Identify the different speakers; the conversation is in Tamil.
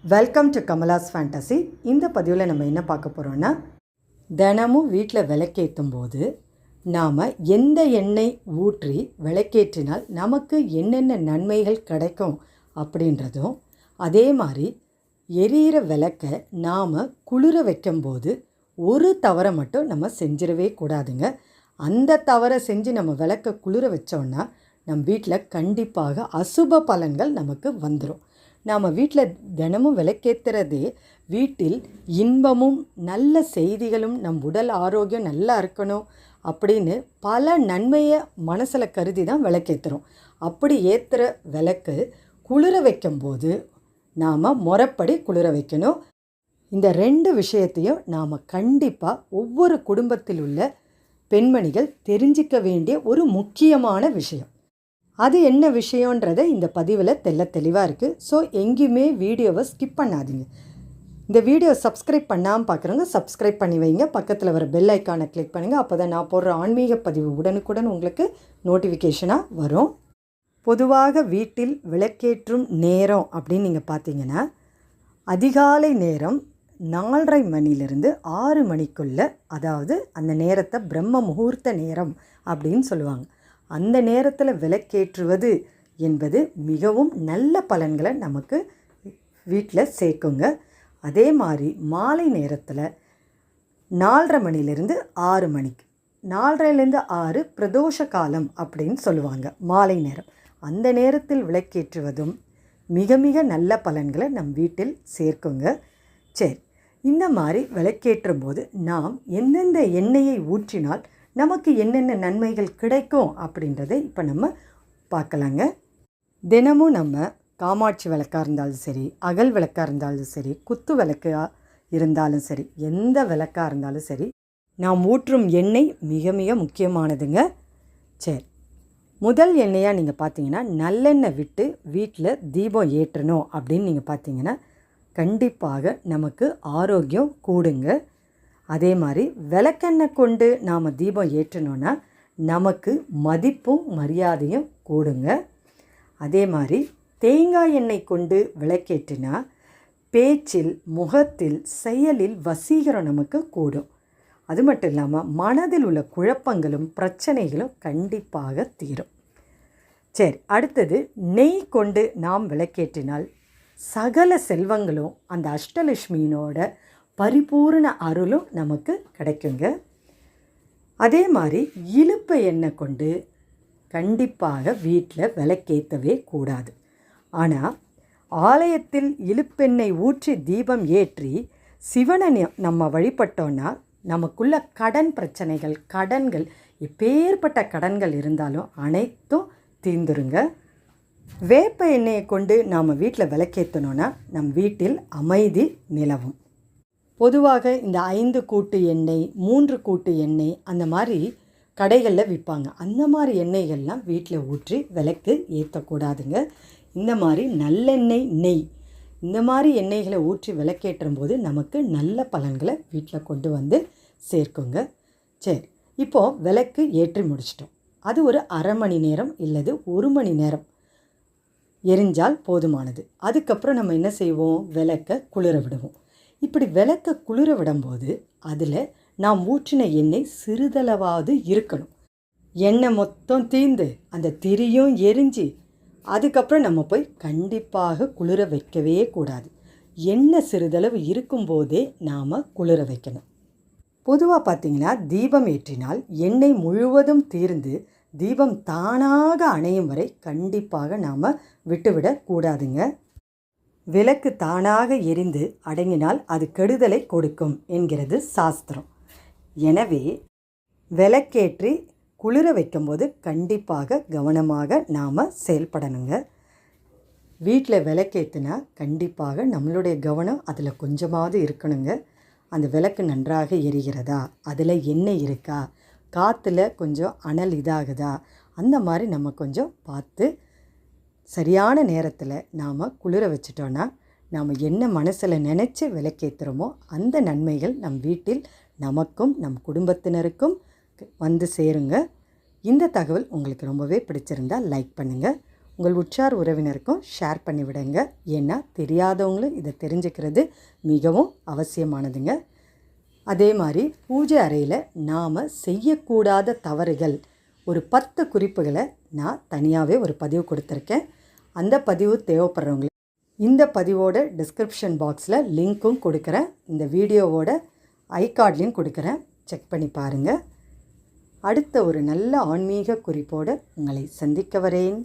Speaker 1: Welcome to Kamala's fantasy. இந்த பதிவில் நம்ம என்ன பார்க்க போகிறோன்னா, தினமும் வீட்டில் விளக்கேற்றும் போது நாம் எந்த எண்ணெய் ஊற்றி விளக்கேற்றினால் நமக்கு என்னென்ன நன்மைகள் கிடைக்கும் அப்படின்றதும், அதே மாதிரி எரியிற விளக்கை நாம் குளிர வைக்கும்போது ஒரு தவறை மட்டும் நம்ம செஞ்சிடவே கூடாதுங்க. அந்த தவறை செஞ்சு நம்ம விளக்கை குளிர வச்சோன்னா நம்ம வீட்டில் கண்டிப்பாக அசுப பலன்கள் நமக்கு வந்துடும். நாம் வீட்டில் தினமும் விளக்கேற்றுறதே வீட்டில் இன்பமும் நல்ல செய்திகளும் நம் உடல் ஆரோக்கியம் நல்லா இருக்கணும் அப்படின்னு பல நன்மையை மனசில் கருதி தான் விளக்கேற்றுறோம். அப்படி ஏற்றுற விளக்கு குளிர வைக்கும்போது நாம் முறைப்படி குளிர வைக்கணும். இந்த 2 விஷயத்தையும் நாம் கண்டிப்பாக ஒவ்வொரு குடும்பத்தில் உள்ள பெண்மணிகள் தெரிஞ்சிக்க வேண்டிய ஒரு முக்கியமான விஷயம். அது என்ன விஷயன்றதை இந்த பதிவில் தெளிவாக இருக்குது. ஸோ எங்கேயுமே வீடியோவை ஸ்கிப் பண்ணாதீங்க. இந்த வீடியோ சப்ஸ்கிரைப் பண்ணாமல் பார்க்குறவங்க சப்ஸ்கிரைப் பண்ணி வைங்க. பக்கத்தில் வர பெல் ஐக்கானை கிளிக் பண்ணுங்கள். அப்போ தான் நான் போடுற ஆன்மீக பதிவு உடனுக்குடன் உங்களுக்கு நோட்டிஃபிகேஷனாக வரும். பொதுவாக வீட்டில் விளக்கேற்றும் நேரம் அப்படின்னு நீங்கள் பார்த்தீங்கன்னா, அதிகாலை நேரம் 4:30 மணிலிருந்து 6 மணிக்குள்ளே, அதாவது அந்த நேரத்தை பிரம்ம முகூர்த்த நேரம் அப்படின்னு சொல்லுவாங்க. அந்த நேரத்தில் விளக்கேற்றுவது என்பது மிகவும் நல்ல பலன்களை நமக்கு வீட்டில் சேர்க்குங்க. அதே மாதிரி மாலை நேரத்தில் 4:30 மணிலேருந்து 6 மணிக்கு, 4:30லேருந்து 6 பிரதோஷ காலம் அப்படின்னு சொல்லுவாங்க, மாலை நேரம். அந்த நேரத்தில் விளக்கேற்றுவதும் மிக மிக நல்ல பலன்களை நம் வீட்டில் சேர்க்குங்க. சரி, இந்த மாதிரி விளக்கேற்றும் போது நாம் எந்தெந்த எண்ணெயை ஊற்றினால் நமக்கு என்னென்ன நன்மைகள் கிடைக்கும் அப்படின்றத இப்போ நம்ம பார்க்கலாங்க. தினமும் நம்ம காமாட்சி விளக்காக இருந்தாலும் சரி, அகல் விளக்காக இருந்தாலும் சரி, குத்து விளக்காக இருந்தாலும் சரி, எந்த விளக்காக இருந்தாலும் சரி, நாம் ஊற்றும் எண்ணெய் மிக மிக முக்கியமானதுங்க. சரி, முதல் எண்ணெயாக நீங்கள் பார்த்தீங்கன்னா நல்லெண்ணெய் விட்டு வீட்டில் தீபம் ஏற்றணும் அப்படின்னு நீங்கள் பார்த்தீங்கன்னா கண்டிப்பாக நமக்கு ஆரோக்கியம் கூடுங்க. அதே மாதிரி விளக்கெண்ணெய் கொண்டு நாம் தீபம் ஏற்றினோன்னா நமக்கு மதிப்பும் மரியாதையும் கூடுங்க. அதே மாதிரி தேங்காய் எண்ணெய் கொண்டு விளக்கேற்றினா பேச்சில், முகத்தில், செயலில் வசீகரம் நமக்கு கூடும். அது மட்டும் இல்லாமல் மனதில் உள்ள குழப்பங்களும் பிரச்சனைகளும் கண்டிப்பாக தீரும். சரி, அடுத்தது நெய் கொண்டு நாம் விளக்கேற்றினால் சகல செல்வங்களும் அந்த அஷ்டலட்சுமியினோட பரிபூர்ண அருளும் நமக்கு கிடைக்குங்க. அதே மாதிரி இலுப்பை எண்ணெய் கொண்டு கண்டிப்பாக வீட்டில் விளக்கேற்றவே கூடாது. ஆனால் ஆலயத்தில் இலுப்பெண்ணெய் ஊற்றி தீபம் ஏற்றி சிவனை நம்ம வழிபட்டோன்னா நமக்குள்ள கடன் பிரச்சனைகள், கடன்கள், எப்பேற்பட்ட கடன்கள் இருந்தாலும் அனைத்தும் தீர்ந்துருங்க. வேப்ப எண்ணெயை கொண்டு நாம் வீட்டில் விளக்கேற்றணுன்னா நம் வீட்டில் அமைதி நிலவும். பொதுவாக இந்த 5 கூட்டு எண்ணெய், 3 கூட்டு எண்ணெய் அந்த மாதிரி கடைகளில் விற்பாங்க. அந்த மாதிரி எண்ணெய்கள்லாம் வீட்டில் ஊற்றி விளக்கு ஏற்றக்கூடாதுங்க. இந்த மாதிரி நல்லெண்ணெய், நெய், இந்த மாதிரி எண்ணெய்களை ஊற்றி விளக்கேற்றும் போது நமக்கு நல்ல பலன்களை வீட்டில் கொண்டு வந்து சேர்க்குங்க. சரி, இப்போது விளக்கு ஏற்றி முடிச்சிட்டோம். அது ஒரு அரை மணி நேரம் இல்லது 1 மணி நேரம் எரிஞ்சால் போதுமானது. அதுக்கப்புறம் நம்ம என்ன செய்வோம், விளக்கை குளிர விடுவோம். இப்படி விளக்கை குளிர விடும்போது அதில் நாம் ஊற்றின எண்ணெய் சிறிதளவாவது இருக்கணும். எண்ணெய் மொத்தம் தீர்ந்து அந்த திரியும் எரிஞ்சு அதுக்கப்புறம் நம்ம போய் கண்டிப்பாக குளிர வைக்கவே கூடாது. எண்ணெய் சிறிதளவு இருக்கும்போதே நாம் குளிர வைக்கணும். பொதுவாக பார்த்திங்கன்னா தீபம் ஏற்றினால் எண்ணெய் முழுவதும் தீர்ந்து தீபம் தானாக அணையும் வரை கண்டிப்பாக நாம் விட்டுவிடக்கூடாதுங்க. விளக்கு தானாக எரிந்து அடங்கினால் அது கெடுதலை கொடுக்கும் என்கிறது சாஸ்திரம். எனவே விளக்கேற்றி குளிர வைக்கும்போது கண்டிப்பாக கவனமாக நாம் செயல்படணுங்க. வீட்டில் விளக்கேற்றினா கண்டிப்பாக நம்மளுடைய கவனம் அதில் கொஞ்சமாவது இருக்கணுங்க. அந்த விளக்கு நன்றாக எரிகிறதா, அதில் எண்ணெய் இருக்கா, காற்றுல கொஞ்சம் அனல் இதாகுதா, அந்த மாதிரி நம்ம கொஞ்சம் பார்த்து சரியான நேரத்தில் நாம் குளிர வச்சிட்டோன்னா நாம் என்ன மனசில் நினச்சி விளக்கேற்றுறோமோ அந்த நன்மைகள் நம் வீட்டில் நமக்கும் நம் குடும்பத்தினருக்கும் வந்து சேருங்க. இந்த தகவல் உங்களுக்கு ரொம்பவே பிடிச்சிருந்தால் லைக் பண்ணுங்கள். உங்கள் உற்றார் உறவினருக்கும் ஷேர் பண்ணி விடுங்க. ஏன்னா தெரியாதவங்களும் இதை தெரிஞ்சுக்கிறது மிகவும் அவசியமானதுங்க. அதே மாதிரி பூஜை அறையில் நாம் செய்யக்கூடாத தவறுகள் ஒரு 10 குறிப்புகளை நான் தனியாகவே ஒரு பதிவு கொடுத்துருக்கேன். அந்த பதிவு தேவைப்படுறவங்களுக்கு இந்த பதிவோட டிஸ்கிரிப்ஷன் பாக்ஸில் லிங்க்கும் கொடுக்குறேன். இந்த வீடியோவோட ஐகார்ட்லேயும் கொடுக்குறேன். செக் பண்ணி பாருங்கள். அடுத்த ஒரு நல்ல ஆன்மீக குறிப்போடு உங்களை சந்திக்க வரேன்.